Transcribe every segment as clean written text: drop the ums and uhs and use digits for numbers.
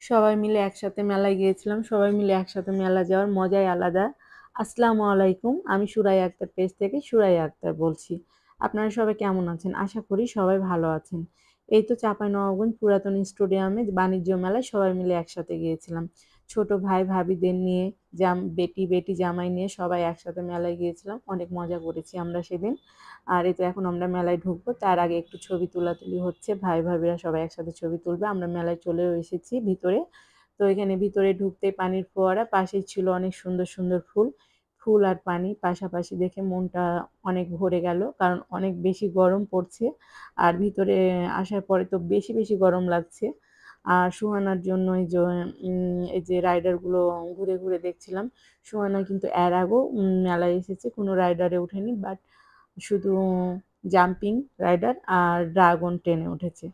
সবাই মিলে একসাথে মেলায় গিয়েছিলাম। সবাই মিলে একসাথে মেলা যাওয়ার মজাই আলাদা। আসসালামু আলাইকুম। আমি সুরাইয়া আক্তার পেজ থেকে সুরাইয়া আক্তার বলছি। আপনারা সবাই কেমন আছেন? আশা করি সবাই ভালো আছেন। এই তো চাঁপাইনবাবগঞ্জ পুরাতন স্টেডিয়ামে বাণিজ্য মেলায় সবাই মিলে একসাথে গিয়েছিলাম। ছোট ভাই ভাবিদের নিয়ে বেটি জামাই নিয়ে সবাই একসাথে মেলায় গিয়েছিলাম। অনেক মজা করেছি আমরা সেদিন। আর এই তো এখন আমরা মেলায় ঢুকবো। তার আগে একটু ছবি তোলাতুলি হচ্ছে। ভাই ভাবিরা সবাই একসাথে ছবি তুলবে। আমরা মেলায় চলেও এসেছি ভিতরে। তো এখানে ভিতরে ঢুকতেই পানির ফোয়ারা, পাশেই ছিল অনেক সুন্দর সুন্দর ফুল। ফুল আর পানি পাশাপাশি দেখে মনটা অনেক ভরে গেল, কারণ অনেক বেশি গরম পড়ছে। আর ভিতরে আসার পরে তো বেশি বেশি গরম লাগছে। আর সুহানার জন্য এই যে রাইডারগুলো ঘুরে ঘুরে দেখছিলাম। সুহানা কিন্তু এর আগেও মেলায় এসেছে, কোনো রাইডারে ওঠেনি, বাট শুধু জাম্পিং রাইডার আর ড্রাগন ট্রেনে উঠেছে।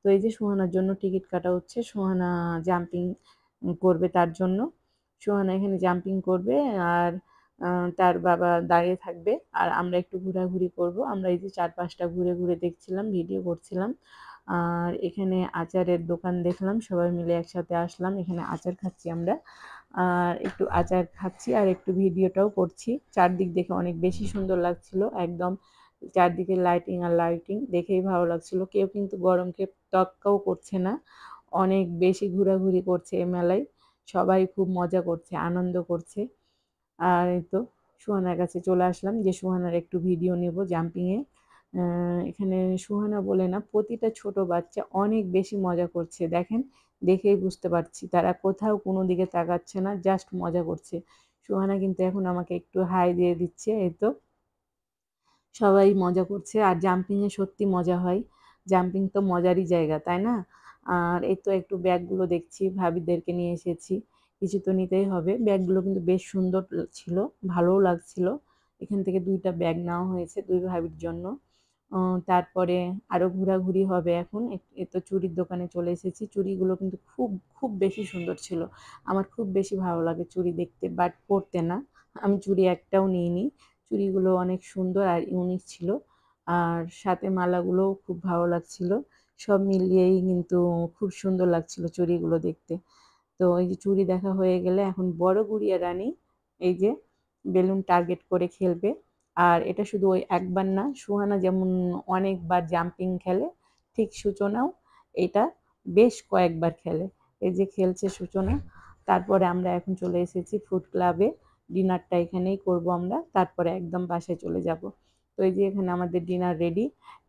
তো এই যে সুহানার জন্য টিকিট কাটা হচ্ছে। সুহানা জাম্পিং করবে তার জন্য। সুহানা এখানে জাম্পিং করবে, আর তার বাবা দাঁড়িয়ে থাকবে, আর আমরা একটু ঘোরাঘুরি করব। আমরা এই যে চারপাশটা ঘুরে ঘুরে দেখছিলাম, ভিডিও করছিলাম। আর এখানে আচারের দোকান দেখলাম, সবাই মিলে একসাথে আসলাম, এখানে আচার খাচ্ছি আমরা। আর একটু আচার খাচ্ছি আর একটু ভিডিওটাও করছি। চারদিক দেখে অনেক বেশি সুন্দর লাগছিল একদম। চারদিকে লাইটিং আর লাইটিং দেখেই ভালো লাগছিল। কেউ কিন্তু গরমকে তোয়াক্কাও করছে না, অনেক বেশি ঘোরাঘুরি করছে এই মেলায়। সবাই খুব মজা করছে, আনন্দ করছে। আর এই তো সুহানার কাছে চলে আসলাম যে সুহানার একটু ভিডিও নেব জাম্পিংয়ে। এখানে সুহানা বলে না, প্রতিটা ছোট বাচ্চা অনেক বেশি মজা করছে। দেখেন, দেখেই বুঝতে পারছি তারা কোথাও কোনো দিকে তাকাচ্ছে না, জাস্ট মজা করছে। সুহানা কিন্তু এখন আমাকে একটু হাই দিয়ে দিচ্ছে। এই তো সবাই মজা করছে, আর জাম্পিংয়ে সত্যি মজা হয়। জাম্পিং তো মজারই জায়গা, তাই না? আর এই তো একটু ব্যাগগুলো দেখছি, ভাবিদেরকে নিয়ে এসেছি, কিছু তো নিতেই হবে। ব্যাগগুলো কিন্তু বেশ সুন্দর ছিল, ভালোও লাগছিল। এখান থেকে 2টা ব্যাগ নেওয়া হয়েছে 2 ভাবির জন্য। তারপরে আরও ঘোরাঘুরি হবে এখন। এই তো চুড়ির দোকানে চলে এসেছি। চুড়িগুলো কিন্তু খুব খুব বেশি সুন্দর ছিল। আমার খুব বেশি ভালো লাগে চুড়ি দেখতে, বাট পরতে না। আমি চুড়ি একটাও নিইনি। চুড়িগুলো অনেক সুন্দর আর ইউনিক ছিল। আর সাথে মালাগুলোও খুব ভালো লাগছিল। সব মিলিয়েই কিন্তু খুব সুন্দর লাগছিল চুড়িগুলো দেখতে। তো এই যে চুড়ি দেখা হয়ে গেলে এখন বড় গুড়িয়া রানী এই যে বেলুন টার্গেট করে খেলবে। আর এটা শুধু ওই একবার না, সুহানা যেমন অনেকবার জাম্পিং খেলে, ঠিক সূচনাও এটা বেশ কয়েকবার খেলে। এই যে খেলছে সূচনা। তারপরে আমরা এখন চলে এসেছি ফুড ক্লাবে। ডিনারটা এখানেই করব আমরা, তারপরে একদম বাসায় চলে যাব। তো এই যে এখানে আমাদের ডিনার রেডি।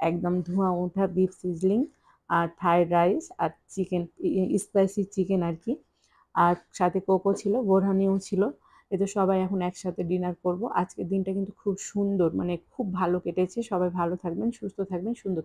একদম ধোঁয়া ওঠা বিফ সিজলিং, আর ফ্রাইড রাইস, আর চিকেন, স্পাইসি চিকেন আর কি। আর সাথে কোকো ছিল, বোরহানিও ছিল। এই তো সবাই এখন একসাথে ডিনার করব। আজকের দিনটা কিন্তু খুব সুন্দর, মানে খুব ভালো কেটেছে। সবাই ভালো থাকবেন, সুস্থ থাকবেন, সুন্দর